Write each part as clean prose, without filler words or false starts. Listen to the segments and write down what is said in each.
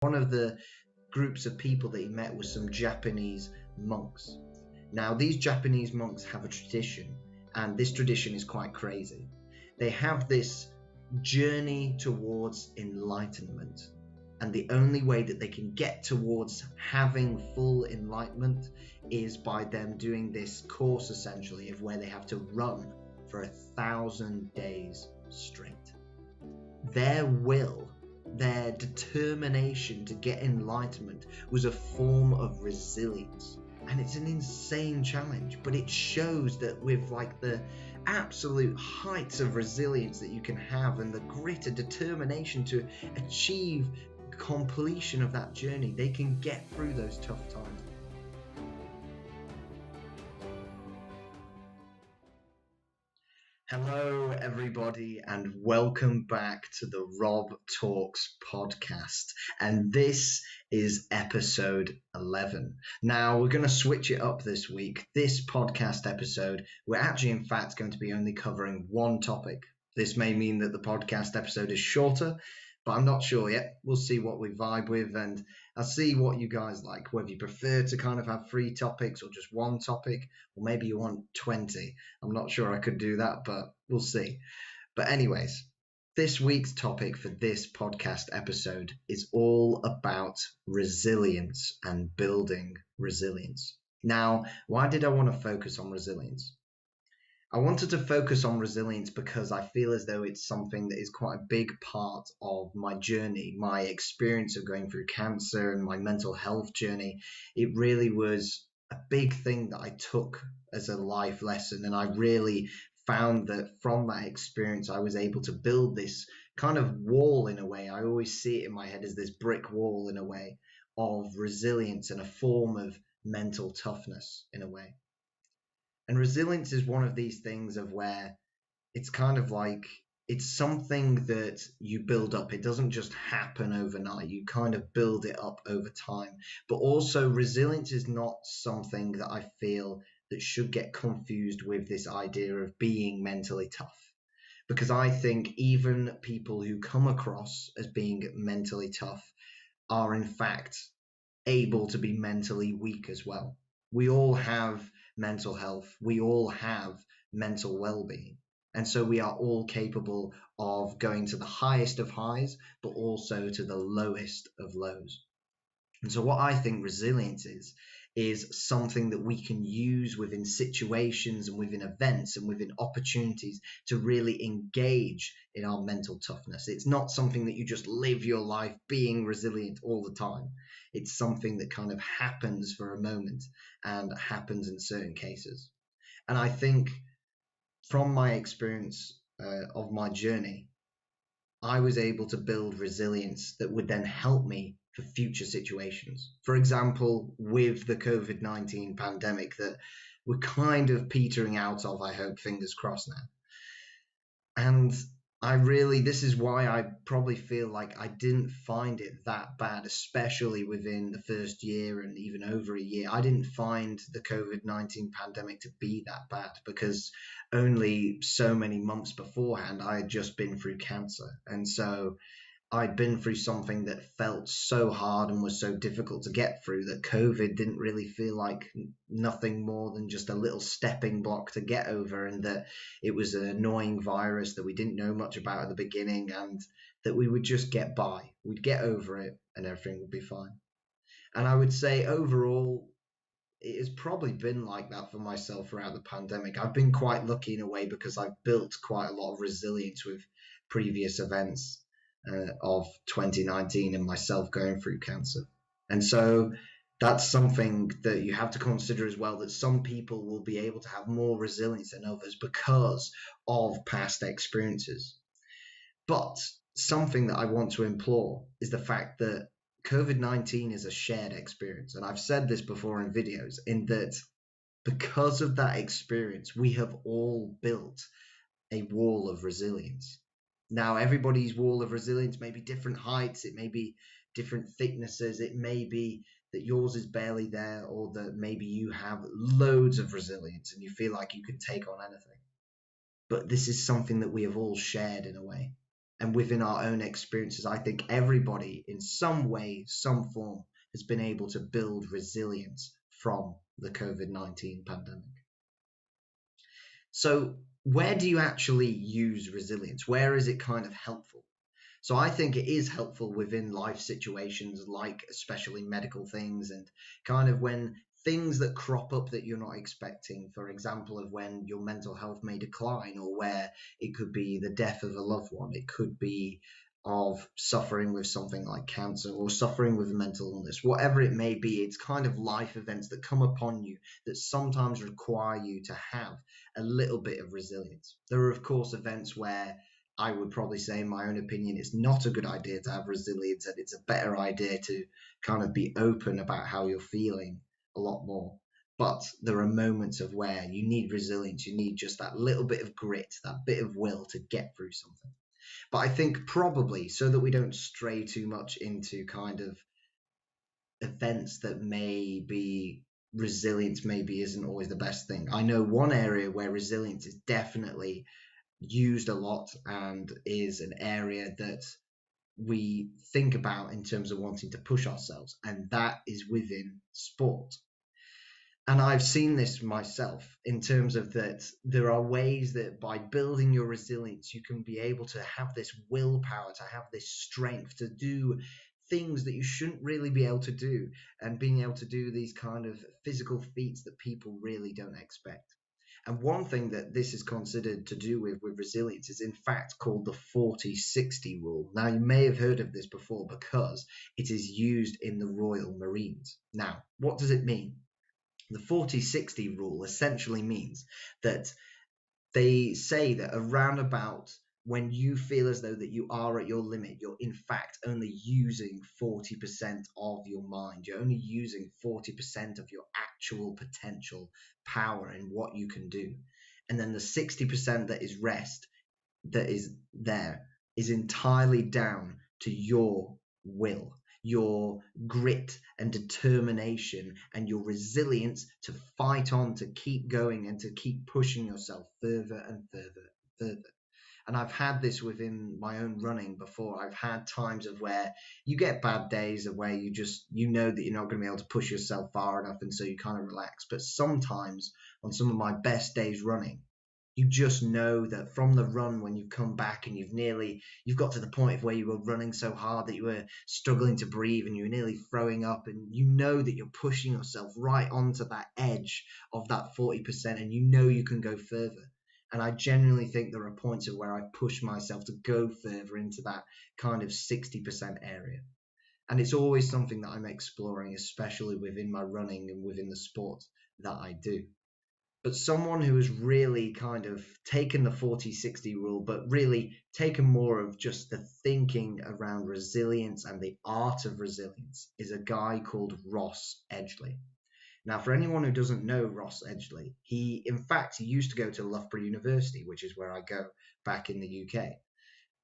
One of the groups of people that he met was some Japanese monks. Now, these Japanese monks have a tradition, and this tradition is quite crazy. They have this journey towards enlightenment, and the only way that they can get towards having full enlightenment is by them doing this course essentially of where they have to run for 1,000 days straight. Their will, their determination to get enlightenment was a form of resilience. And it's an insane challenge, but it shows that with like the absolute heights of resilience that you can have and the grit and determination to achieve completion of that journey, they can get through those tough times. Hello, everybody, and welcome back to the Rob Talks podcast. And this is episode 11. Now, we're going to switch it up this week. This podcast episode, we're actually, in fact, going to be only covering one topic. This may mean that the podcast episode is shorter, but I'm not sure yet. We'll see what we vibe with, and I'll see what you guys like, whether you prefer to kind of have 3 topics or just one topic, or maybe you want 20. I'm not sure I could do that, but we'll see. But anyways, this week's topic for this podcast episode is all about resilience and building resilience. Now, why did I want to focus on resilience? I wanted to focus on resilience because I feel as though it's something that is quite a big part of my journey, my experience of going through cancer and my mental health journey. It really was a big thing that I took as a life lesson, and I really found that from that experience I was able to build this kind of wall in a way. I always see it in my head as this brick wall in a way of resilience and a form of mental toughness in a way. And resilience is one of these things of where it's kind of like it's something that you build up. It doesn't just happen overnight. You kind of build it up over time. But also resilience is not something that I feel that should get confused with this idea of being mentally tough. Because I think even people who come across as being mentally tough are in fact able to be mentally weak as well. We all have mental health. We all have mental well-being. And so we are all capable of going to the highest of highs, but also to the lowest of lows. And so what I think resilience is something that we can use within situations and within events and within opportunities to really engage in our mental toughness. It's not something that you just live your life being resilient all the time. It's something that kind of happens for a moment and happens in certain cases. And I think from my experience of my journey, I was able to build resilience that would then help me for future situations. For example, with the COVID-19 pandemic that we're kind of petering out of, I hope, fingers crossed now. And this is why I probably feel like I didn't find it that bad, especially within the first year and even over a year. I didn't find the COVID-19 pandemic to be that bad because only so many months beforehand, I had just been through cancer. And so I'd been through something that felt so hard and was so difficult to get through that COVID didn't really feel like nothing more than just a little stepping block to get over, and that it was an annoying virus that we didn't know much about at the beginning and that we would just get by. We'd get over it and everything would be fine. And I would say overall, it has probably been like that for myself throughout the pandemic. I've been quite lucky in a way because I've built quite a lot of resilience with previous events of 2019 and myself going through cancer. And so that's something that you have to consider as well, that some people will be able to have more resilience than others because of past experiences. But something that I want to implore is the fact that COVID-19 is a shared experience. And I've said this before in videos, in that because of that experience, we have all built a wall of resilience. Now, everybody's wall of resilience may be different heights, it may be different thicknesses, it may be that yours is barely there, or that maybe you have loads of resilience and you feel like you can take on anything. But this is something that we have all shared in a way. And within our own experiences, I think everybody in some way, some form, has been able to build resilience from the COVID-19 pandemic. So, where do you actually use resilience? Where is it kind of helpful? So I think it is helpful within life situations, like especially medical things, and kind of when things that crop up that you're not expecting, for example, of when your mental health may decline, or where it could be the death of a loved one, it could be of suffering with something like cancer or suffering with a mental illness, whatever it may be. It's kind of life events that come upon you that sometimes require you to have a little bit of resilience. There are, of course, events where I would probably say, in my own opinion, it's not a good idea to have resilience, and it's a better idea to kind of be open about how you're feeling a lot more. But there are moments of where you need resilience, you need just that little bit of grit, that bit of will to get through something. But I think probably so that we don't stray too much into kind of events that maybe resilience maybe isn't always the best thing. I know one area where resilience is definitely used a lot and is an area that we think about in terms of wanting to push ourselves, and that is within sport. And I've seen this myself in terms of that there are ways that by building your resilience, you can be able to have this willpower, to have this strength to do things that you shouldn't really be able to do, and being able to do these kind of physical feats that people really don't expect. And one thing that this is considered to do with resilience is in fact called the 40-60 rule. Now, you may have heard of this before because it is used in the Royal Marines. Now, what does it mean? The 40-60 rule essentially means that they say that around about when you feel as though that you are at your limit, you're in fact only using 40% of your mind. You're only using 40% of your actual potential power and what you can do. And then the 60% that is rest, that is there, is entirely down to your will, your grit and determination, and your resilience to fight on, to keep going, and to keep pushing yourself further and further and further. And I've had this within my own running before. I've had times of where you get bad days of where you know that you're not going to be able to push yourself far enough, and so you kind of relax. But sometimes on some of my best days running, you just know that from the run, when you've come back and you've got to the point of where you were running so hard that you were struggling to breathe and you were nearly throwing up, and you know that you're pushing yourself right onto that edge of that 40%, and you know you can go further. And I genuinely think there are points of where I push myself to go further into that kind of 60% area. And it's always something that I'm exploring, especially within my running and within the sport that I do. But someone who has really kind of taken the 40-60 rule, but really taken more of just the thinking around resilience and the art of resilience, is a guy called Ross Edgeley. Now, for anyone who doesn't know Ross Edgeley, he in fact used to go to Loughborough University, which is where I go back in the UK.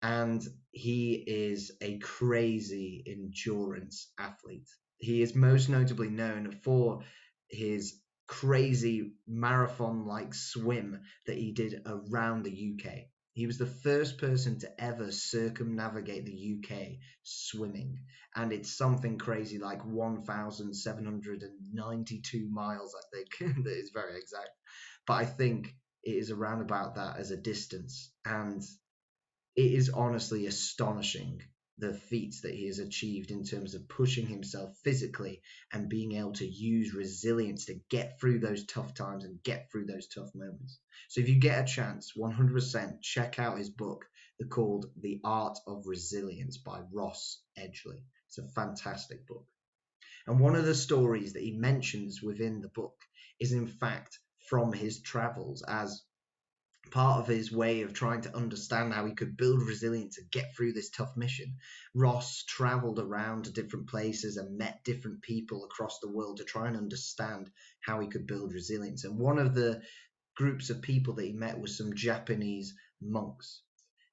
And he is a crazy endurance athlete. He is most notably known for his crazy marathon-like swim that he did around the UK. He was the first person to ever circumnavigate the UK swimming, and it's something crazy like 1,792 miles, I think. That is very exact. But I think it is around about that as a distance, and it is honestly astonishing the feats that he has achieved in terms of pushing himself physically and being able to use resilience to get through those tough times and get through those tough moments. So if you get a chance, 100% check out his book called The Art of Resilience by Ross Edgeley. It's a fantastic book. And one of the stories that he mentions within the book is in fact from his travels, as part of his way of trying to understand how he could build resilience and get through this tough mission. Ross traveled around to different places and met different people across the world to try and understand how he could build resilience. And one of the groups of people that he met was some Japanese monks.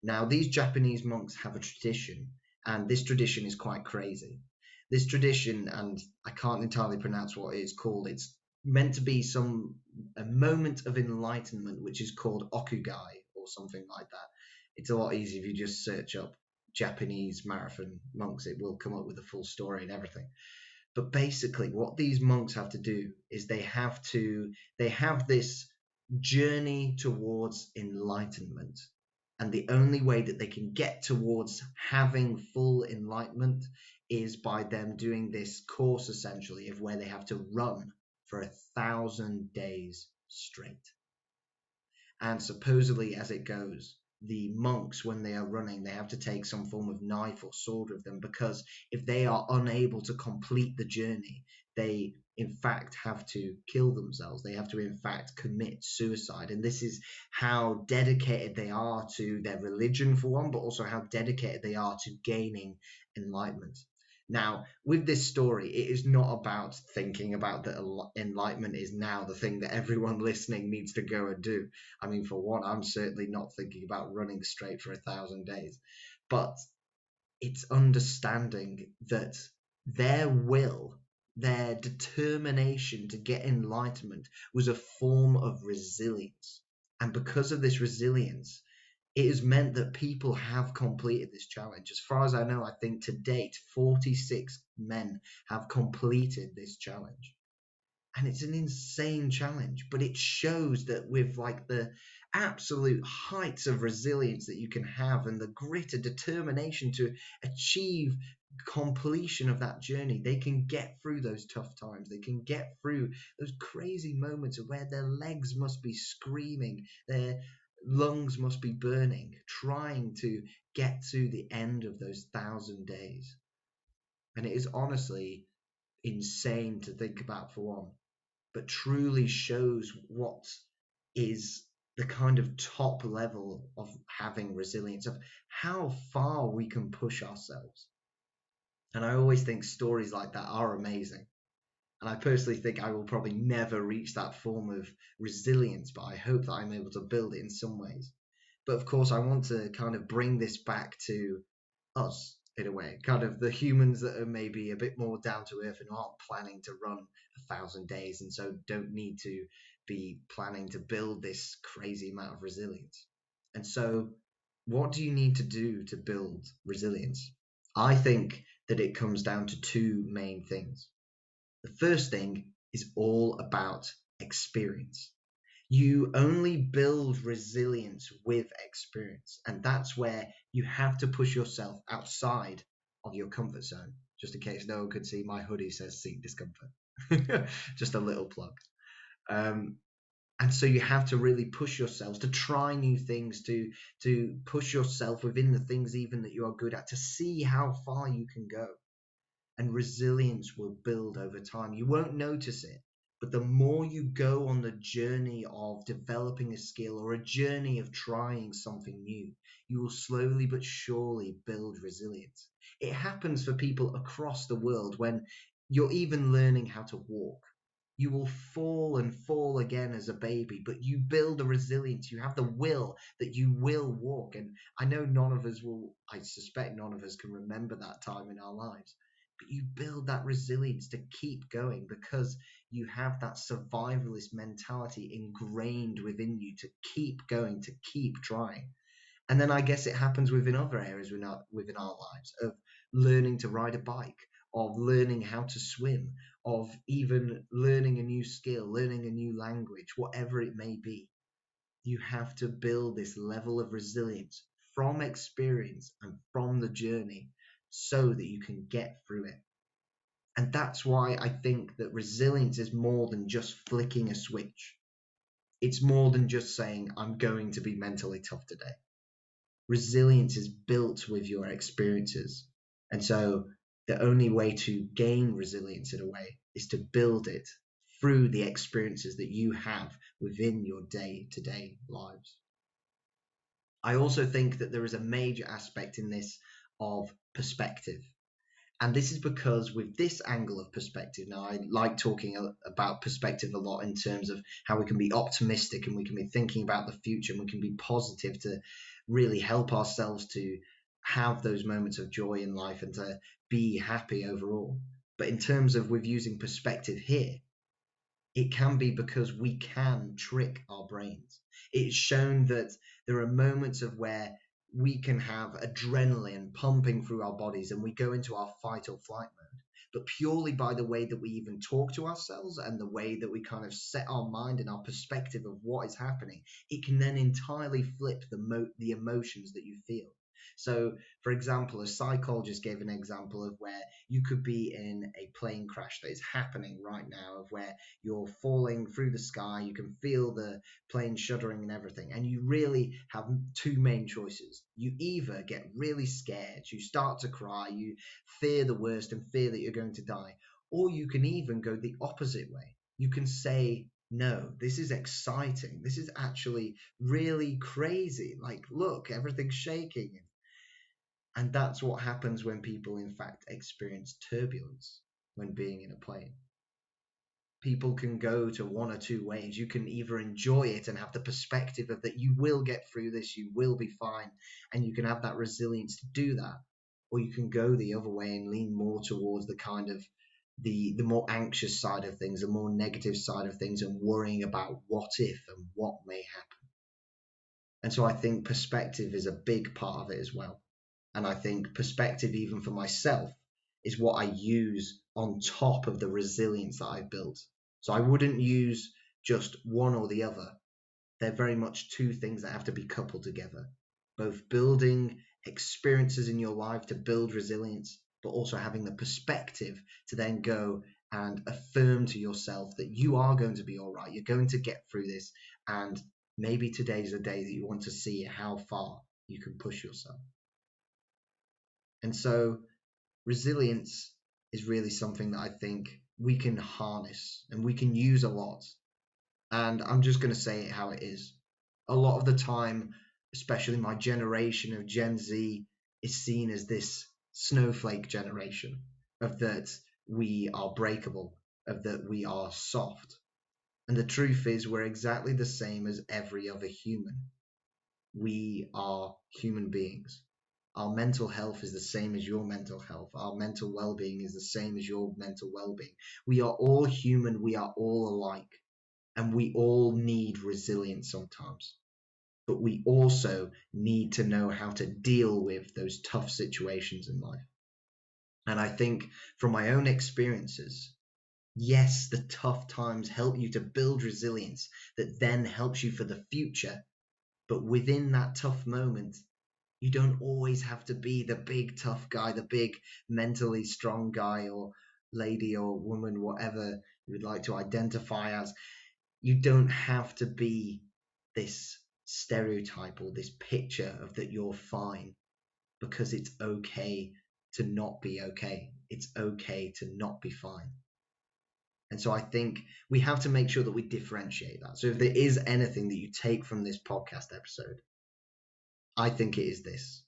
Now, these Japanese monks have a tradition, and this tradition is quite crazy. This tradition, and I can't entirely pronounce what it is called, it's meant to be a moment of enlightenment, which is called okugai or something like that. It's a lot easier if you just search up Japanese marathon monks. It will come up with the full story and everything. But basically, what these monks have to do is they have this journey towards enlightenment. And the only way that they can get towards having full enlightenment is by them doing this course essentially of where they have to run for 1,000 days straight. And supposedly, as it goes, the monks, when they are running, they have to take some form of knife or sword with them, because if they are unable to complete the journey, they in fact have to kill themselves. They have to in fact commit suicide. And this is how dedicated they are to their religion, for one, but also how dedicated they are to gaining enlightenment. Now, with this story, it is not about thinking about that enlightenment is now the thing that everyone listening needs to go and do. I mean, for one, I'm certainly not thinking about running straight for 1,000 days, but it's understanding that their will, their determination to get enlightenment was a form of resilience. And because of this resilience, it has meant that people have completed this challenge. As far as I know, I think to date, 46 men have completed this challenge. And it's an insane challenge, but it shows that with like the absolute heights of resilience that you can have and the grit and determination to achieve completion of that journey, they can get through those tough times. They can get through those crazy moments of where their legs must be screaming, their lungs must be burning, trying to get to the end of those 1,000 days. And it is honestly insane to think about, for one, but truly shows what is the kind of top level of having resilience, of how far we can push ourselves. And I always think stories like that are amazing. And I personally think I will probably never reach that form of resilience, but I hope that I'm able to build it in some ways. But of course, I want to kind of bring this back to us in a way, kind of the humans that are maybe a bit more down to earth and aren't planning to run 1,000 days, and so don't need to be planning to build this crazy amount of resilience. And so, what do you need to do to build resilience? I think that it comes down to two main things. The first thing is all about experience. You only build resilience with experience, and that's where you have to push yourself outside of your comfort zone. Just in case no one could see, my hoodie says seek discomfort. Just a little plug. Um, and so you have to really push yourselves to try new things, to push yourself within the things even that you are good at, to see how far you can go. And resilience will build over time. You won't notice it, but the more you go on the journey of developing a skill or a journey of trying something new, you will slowly but surely build resilience. It happens for people across the world. When you're even learning how to walk, you will fall and fall again as a baby, but you build a resilience. You have the will that you will walk. And I know none of us will, I suspect none of us can remember that time in our lives, but you build that resilience to keep going because you have that survivalist mentality ingrained within you to keep going, to keep trying. And then I guess it happens within other areas within our lives, of learning to ride a bike, of learning how to swim, of even learning a new skill, learning a new language, whatever it may be. You have to build this level of resilience from experience and from the journey so that you can get through it. And that's why I think that resilience is more than just flicking a switch. It's more than just saying, I'm going to be mentally tough today. Resilience is built with your experiences. And so the only way to gain resilience in a way is to build it through the experiences that you have within your day to day lives. I also think that there is a major aspect in this of perspective. And this is because with this angle of perspective, now I like talking about perspective a lot in terms of how we can be optimistic and we can be thinking about the future and we can be positive to really help ourselves to have those moments of joy in life and to be happy overall. But in terms of with using perspective here, it can be because we can trick our brains. It's shown that there are moments of where we can have adrenaline pumping through our bodies and we go into our fight or flight mode. But purely by the way that we even talk to ourselves and the way that we kind of set our mind and our perspective of what is happening, it can then entirely flip the emotions that you feel. So, for example, a psychologist gave an example of where you could be in a plane crash that is happening right now, of where you're falling through the sky, you can feel the plane shuddering and everything, and you really have two main choices. You either get really scared, you start to cry, you fear the worst and fear that you're going to die, or you can even go the opposite way. You can say, no, this is exciting. This is actually really crazy. Like, look, everything's shaking. And that's what happens when people, in fact, experience turbulence when being in a plane. People can go to one or two ways. You can either enjoy it and have the perspective of that you will get through this, you will be fine, and you can have that resilience to do that. Or you can go the other way and lean more towards the kind of the more anxious side of things, the more negative side of things, and worrying about what if and what may happen. And so I think perspective is a big part of it as well. And I think perspective, even for myself, is what I use on top of the resilience that I've built. So I wouldn't use just one or the other. They're very much two things that have to be coupled together. Both building experiences in your life to build resilience, but also having the perspective to then go and affirm to yourself that you are going to be all right. You're going to get through this. And maybe today's a day that you want to see how far you can push yourself. And so resilience is really something that I think we can harness and we can use a lot. And I'm just going to say it how it is. A lot of the time, especially my generation of Gen Z, is seen as this snowflake generation, of that we are breakable, of that we are soft. And the truth is, we're exactly the same as every other human. We are human beings. Our mental health is the same as your mental health. Our mental well-being is the same as your mental well-being. We are all human. We are all alike. And we all need resilience sometimes. But we also need to know how to deal with those tough situations in life. And I think from my own experiences, yes, the tough times help you to build resilience that then helps you for the future. But within that tough moment, you don't always have to be the big tough guy, the big mentally strong guy or lady or woman, whatever you would like to identify as. You don't have to be this stereotype or this picture of that you're fine, because it's okay to not be okay. It's okay to not be fine. And so I think we have to make sure that we differentiate that. So if there is anything that you take from this podcast episode, I think it is this.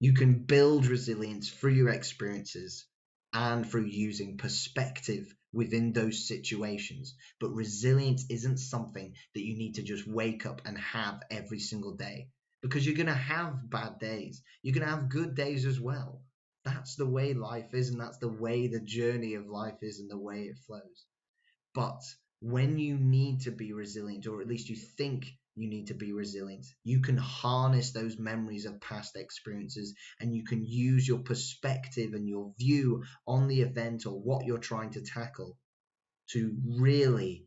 You can build resilience through your experiences and through using perspective within those situations. But resilience isn't something that you need to just wake up and have every single day, because you're going to have bad days. You're going to have good days as well. That's the way life is, and that's the way the journey of life is and the way it flows. But when you need to be resilient, or at least you think you need to be resilient, you can harness those memories of past experiences and you can use your perspective and your view on the event or what you're trying to tackle to really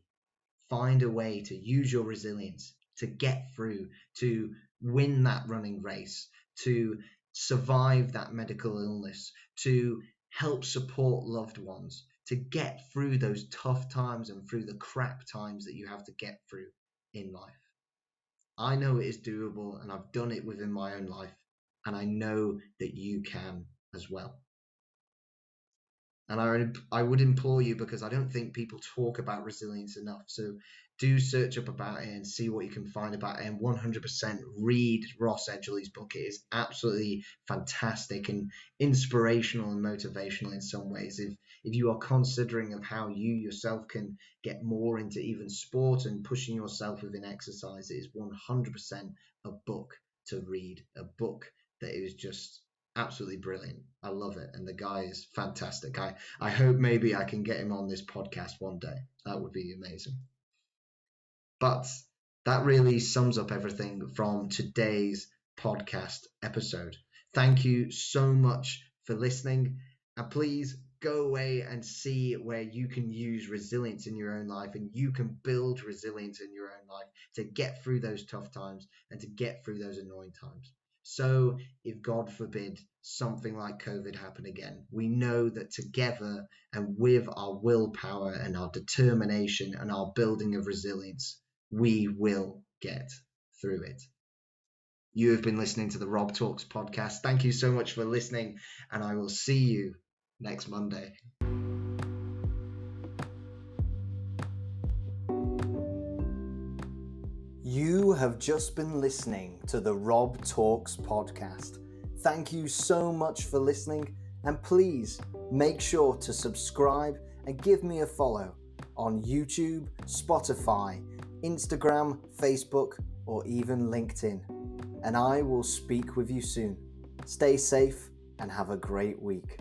find a way to use your resilience to get through, to win that running race, to survive that medical illness, to help support loved ones, to get through those tough times and through the crap times that you have to get through in life. I know it is doable and I've done it within my own life, and I know that you can as well. And I would implore you, because I don't think people talk about resilience enough. So do search up about it and see what you can find about it. And 100% read Ross Edgeley's book. It is absolutely fantastic and inspirational and motivational in some ways. If you are considering of how you yourself can get more into even sport and pushing yourself within exercise, it is 100% a book to read, a book that is just absolutely brilliant. I love it. And the guy is fantastic. I hope maybe I can get him on this podcast one day. That would be amazing. But that really sums up everything from today's podcast episode. Thank you so much for listening, and please go away and see where you can use resilience in your own life, and you can build resilience in your own life to get through those tough times and to get through those annoying times. So if God forbid something like COVID happen again, we know that together and with our willpower and our determination and our building of resilience, we will get through it. You have been listening to the Rob Talks podcast. Thank you so much for listening, and I will see you next Monday. You have just been listening to the Rob Talks podcast. Thank you so much for listening, and please make sure to subscribe and give me a follow on YouTube, Spotify, Instagram, Facebook, or even LinkedIn. And I will speak with you soon. Stay safe and have a great week.